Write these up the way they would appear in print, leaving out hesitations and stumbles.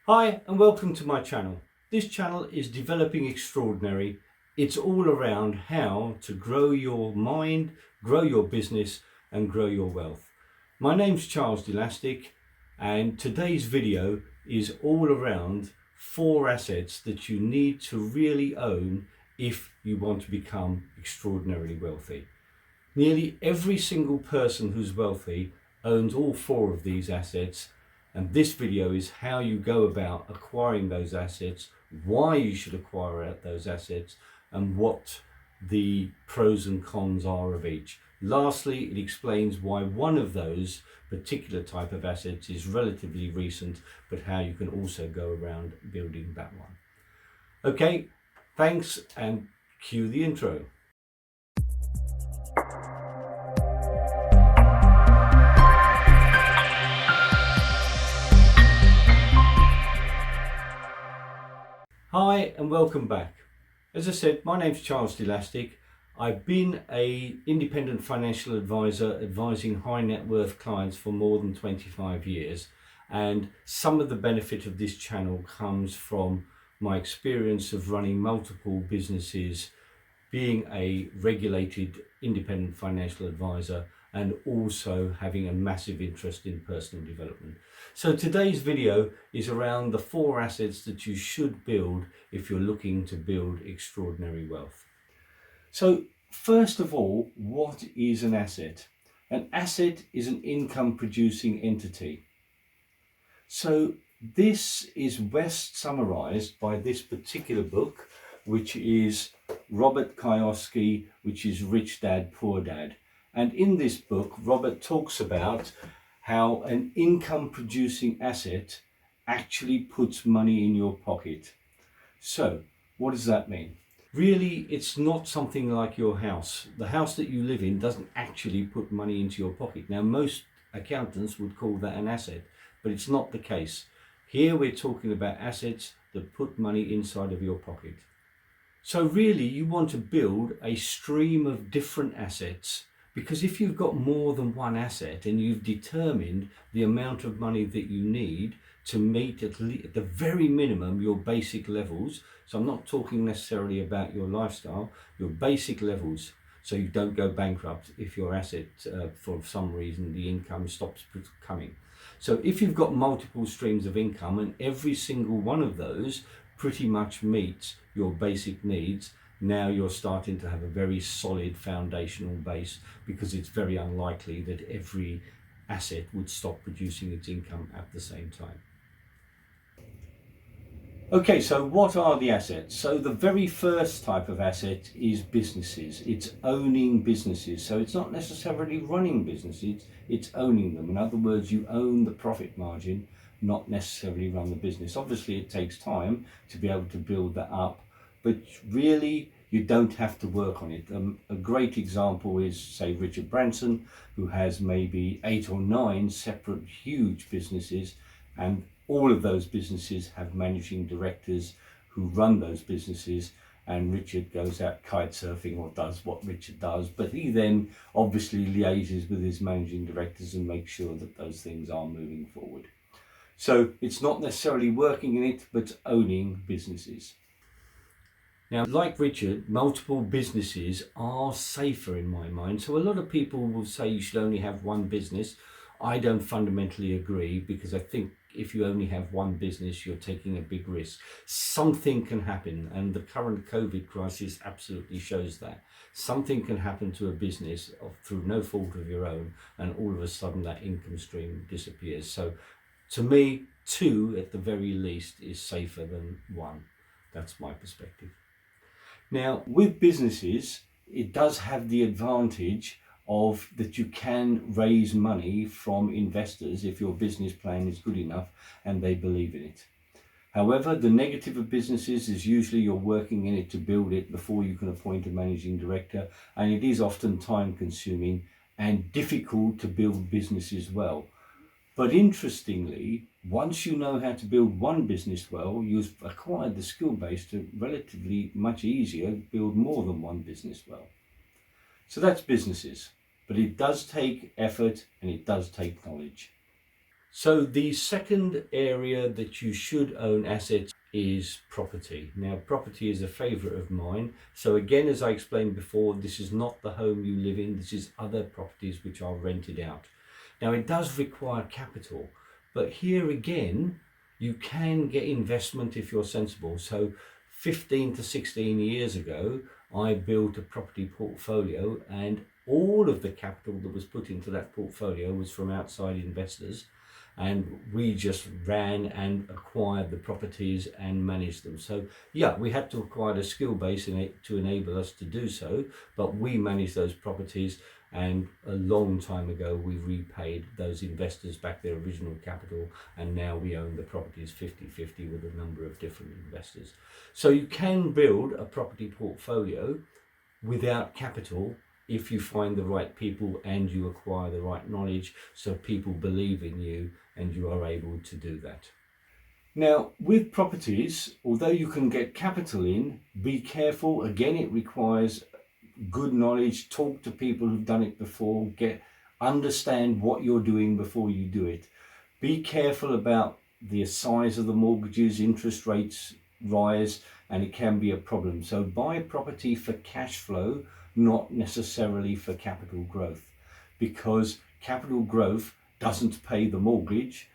Hi and welcome to my channel. This channel is Developing Extraordinary. It's all around how to grow your mind, grow your business and grow your wealth. My name's Charles Lastic and today's video is all around 4 assets that you need to really own if you want to become extraordinarily wealthy. Nearly every single person who's wealthy owns all 4 of these assets, and this video is how you go about acquiring those assets, why you should acquire those assets, and what the pros and cons are of each. Lastly, it explains why one of those particular type of assets is relatively recent, but how you can also go around building that one. Okay, thanks, and cue the intro. Hi and welcome back. As I said, my name's Charles Lastic. I've been an independent financial advisor advising high net worth clients for more than 25 years, and some of the benefit of this channel comes from my experience of running multiple businesses, being a regulated independent financial advisor, and also having a massive interest in personal development. So today's video is around the 4 assets that you should build if you're looking to build extraordinary wealth. So first of all, what is an asset? An asset is an income producing entity. So this is best summarized by this particular book, which is Robert Kiyosaki, which is Rich Dad, Poor Dad. And in this book, Robert talks about how an income producing asset actually puts money in your pocket. So what does that mean? Really, it's not something like your house. The house that you live in doesn't actually put money into your pocket. Now, most accountants would call that an asset, but it's not the case. Here we're talking about assets that put money inside of your pocket. So really, you want to build a stream of different assets, because if you've got more than one asset and you've determined the amount of money that you need to meet at the very minimum your basic levels, so I'm not talking necessarily about your lifestyle, your basic levels, so you don't go bankrupt if your asset for some reason the income stops coming. So if you've got multiple streams of income and every single one of those pretty much meets your basic needs, now you're starting to have a very solid foundational base, because it's very unlikely that every asset would stop producing its income at the same time. Okay, so what are the assets? So the very first type of asset is businesses. It's owning businesses. So it's not necessarily running businesses, it's owning them. In other words, you own the profit margin, not necessarily run the business. Obviously, it takes time to be able to build that up, but really you don't have to work on it. A great example is, say, Richard Branson, who has maybe 8 or 9 separate huge businesses, and all of those businesses have managing directors who run those businesses, and Richard goes out kite surfing or does what Richard does, but he then obviously liaises with his managing directors and makes sure that those things are moving forward. So it's not necessarily working in it, but owning businesses. Now, like Richard, multiple businesses are safer in my mind. So a lot of people will say you should only have one business. I don't fundamentally agree, because I think if you only have one business, you're taking a big risk. Something can happen, and the current COVID crisis absolutely shows that. Something can happen to a business through no fault of your own, and all of a sudden that income stream disappears. So to me, 2 at the very least is safer than 1. That's my perspective. Now, with businesses, it does have the advantage of that you can raise money from investors if your business plan is good enough and they believe in it. However, the negative of businesses is usually you're working in it to build it before you can appoint a managing director, and it is often time consuming and difficult to build businesses well. But interestingly, once you know how to build one business well, you've acquired the skill base to relatively much easier build more than one business well. So that's businesses, but it does take effort and it does take knowledge. So the second area that you should own assets is property. Now, property is a favorite of mine. So again, as I explained before, this is not the home you live in. This is other properties which are rented out. Now, it does require capital, but here again, you can get investment if you're sensible. So 15 to 16 years ago, I built a property portfolio, and all of the capital that was put into that portfolio was from outside investors, and we just ran and acquired the properties and managed them. So yeah, we had to acquire a skill base in it to enable us to do so, but we managed those properties, and a long time ago we repaid those investors back their original capital, and now we own the properties 50-50 with a number of different investors. So you can build a property portfolio without capital if you find the right people and you acquire the right knowledge, so people believe in you and you are able to do that. Now, with properties, although you can get capital in, be careful. Again, it requires good knowledge. Talk to people who've done it before. Understand what you're doing before you do it. Be careful about the size of the mortgages. Interest rates rise and it can be a problem. So buy property for cash flow, not necessarily for capital growth, because capital growth doesn't pay the mortgage.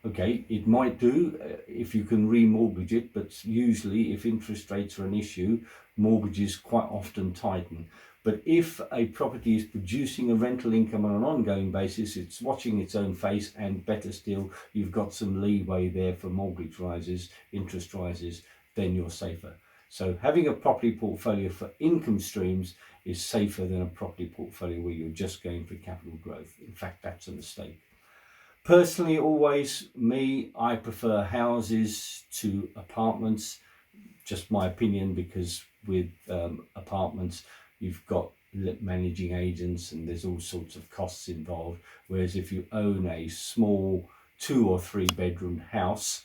Okay, it might do if you can remortgage it, but usually if interest rates are an issue, mortgages quite often tighten. But if a property is producing a rental income on an ongoing basis, it's watching its own face, and better still, you've got some leeway there for mortgage rises, interest rises, then you're safer. So having a property portfolio for income streams is safer than a property portfolio where you're just going for capital growth. In fact, that's a mistake. Personally, I prefer houses to apartments. Just my opinion, because with apartments, you've got managing agents and there's all sorts of costs involved. Whereas if you own a small 2 or 3 bedroom house,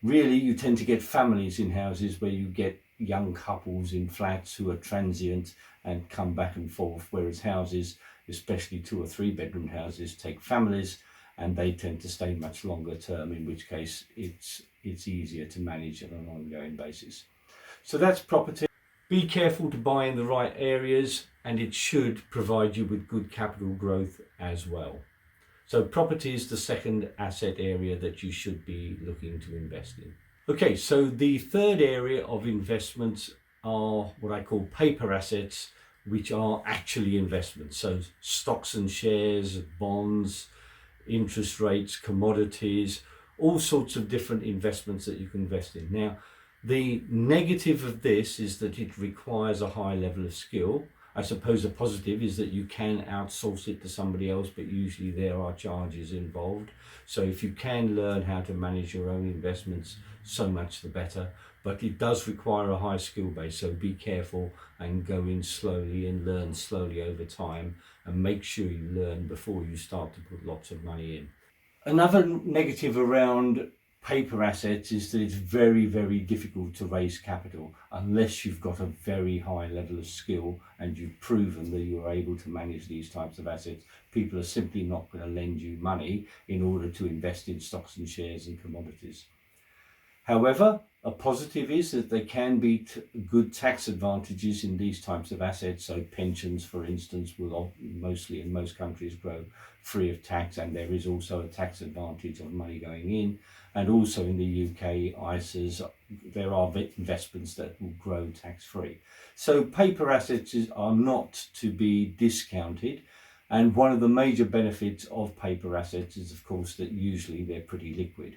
really you tend to get families in houses where you get young couples in flats who are transient and come back and forth. Whereas houses, especially 2 or 3 bedroom houses, take families and they tend to stay much longer term, in which case it's easier to manage on an ongoing basis. So that's property. Be careful to buy in the right areas, and it should provide you with good capital growth as well. So property is the second asset area that you should be looking to invest in. Okay, so the third area of investments are what I call paper assets, which are actually investments. So stocks and shares, bonds, interest rates, commodities, all sorts of different investments that you can invest in. Now, the negative of this is that it requires a high level of skill. I suppose the positive is that you can outsource it to somebody else, but usually there are charges involved. So if you can learn how to manage your own investments, so much the better. But it does require a high skill base, so be careful and go in slowly and learn slowly over time, and make sure you learn before you start to put lots of money in. Another negative around paper assets is that it's very, very difficult to raise capital unless you've got a very high level of skill and you've proven that you're able to manage these types of assets. People are simply not going to lend you money in order to invest in stocks and shares and commodities. However, a positive is that there can be good tax advantages in these types of assets. So pensions, for instance, will mostly in most countries grow free of tax, and there is also a tax advantage on money going in. And also in the UK, ISAs, there are investments that will grow tax-free. So paper assets are not to be discounted. And one of the major benefits of paper assets is, of course, that usually they're pretty liquid.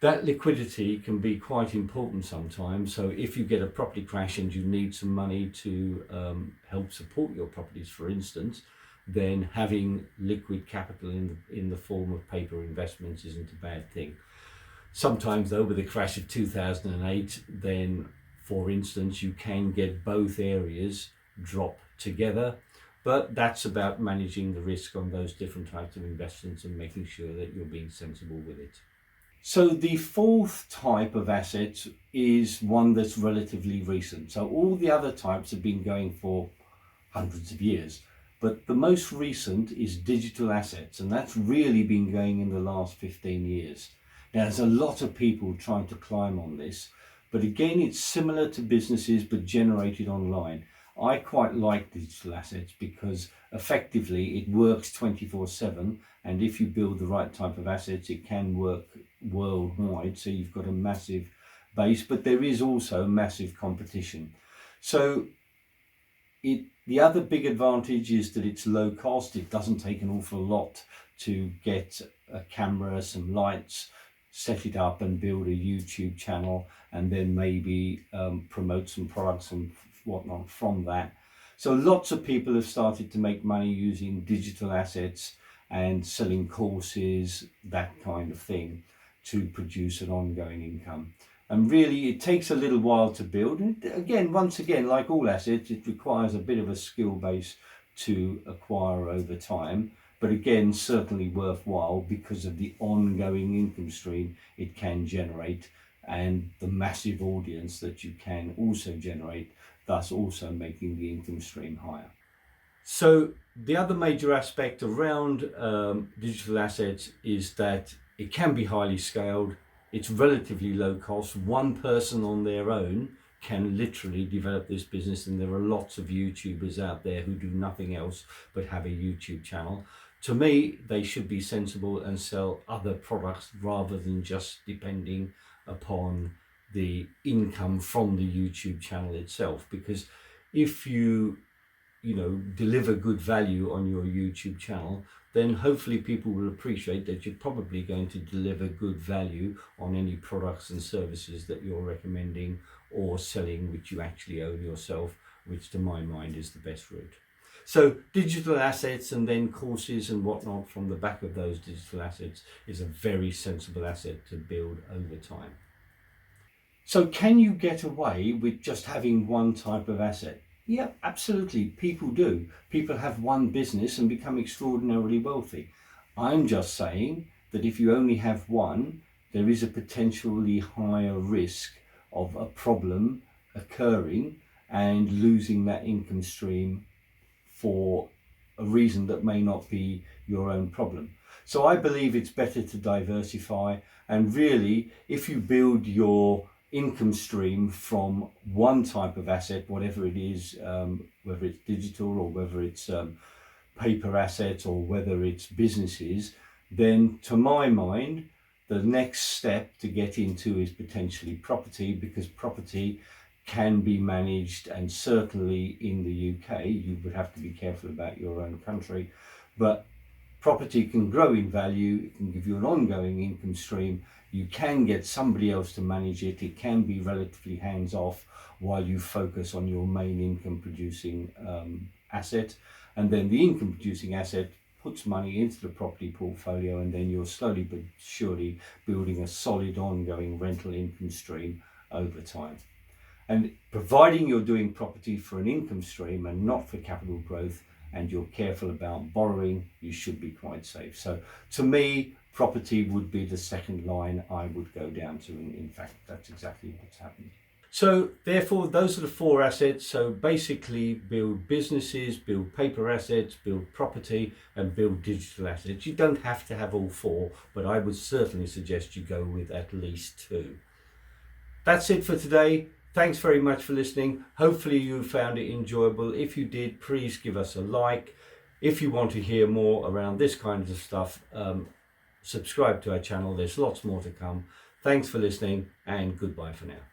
That liquidity can be quite important sometimes. So if you get a property crash and you need some money to help support your properties, for instance, then having liquid capital in the form of paper investments isn't a bad thing. Sometimes though, with the crash of 2008, then for instance, you can get both areas drop together, but that's about managing the risk on those different types of investments and making sure that you're being sensible with it. So the fourth type of asset is one that's relatively recent. So all the other types have been going for hundreds of years, But the most recent is digital assets, and that's really been going in the last 15 years. Now, there's a lot of people trying to climb on this, but again, it's similar to businesses but generated online. I quite like digital assets because effectively it works 24/7, and if you build the right type of assets, it can work worldwide. So you've got a massive base, but there is also massive competition. So the other big advantage is that it's low cost. It doesn't take an awful lot to get a camera, some lights, set it up and build a YouTube channel, and then maybe promote some products and whatnot from that. So lots of people have started to make money using digital assets and selling courses, that kind of thing, to produce an ongoing income. And really, it takes a little while to build. And again, once again, like all assets, it requires a bit of a skill base to acquire over time. But again, certainly worthwhile because of the ongoing income stream it can generate and the massive audience that you can also generate, thus also making the income stream higher. So the other major aspect around digital assets is that it can be highly scaled. It's relatively low cost. One person on their own can literally develop this business, and there are lots of YouTubers out there who do nothing else but have a YouTube channel. To me, they should be sensible and sell other products rather than just depending upon the income from the YouTube channel itself. Because if you deliver good value on your YouTube channel, then hopefully people will appreciate that you're probably going to deliver good value on any products and services that you're recommending or selling, which you actually own yourself, which to my mind is the best route. So digital assets and then courses and whatnot from the back of those digital assets is a very sensible asset to build over time. So can you get away with just having one type of asset? Yeah, absolutely. People do. People have one business and become extraordinarily wealthy. I'm just saying that if you only have one, there is a potentially higher risk of a problem occurring and losing that income stream for a reason that may not be your own problem. So I believe it's better to diversify, and really, if you build your income stream from one type of asset, whatever it is, whether it's digital or whether it's paper assets or whether it's businesses, then to my mind, the next step to get into is potentially property, because property can be managed, and certainly in the UK, you would have to be careful about your own country, but property can grow in value, it can give you an ongoing income stream, you can get somebody else to manage it, it can be relatively hands-off while you focus on your main income producing asset, and then the income producing asset puts money into the property portfolio, and then you're slowly but surely building a solid ongoing rental income stream over time. And providing you're doing property for an income stream and not for capital growth, and you're careful about borrowing, you should be quite safe. So to me, property would be the second line I would go down to, and in fact that's exactly what's happened. So therefore, those are the four assets. So basically build businesses, build paper assets, build property, and build digital assets. You don't have to have all four, but I would certainly suggest you go with at least two. That's it for today. Thanks very much for listening. Hopefully you found it enjoyable. If you did, please give us a like. If you want to hear more around this kind of stuff, subscribe to our channel. There's lots more to come. Thanks for listening, and goodbye for now.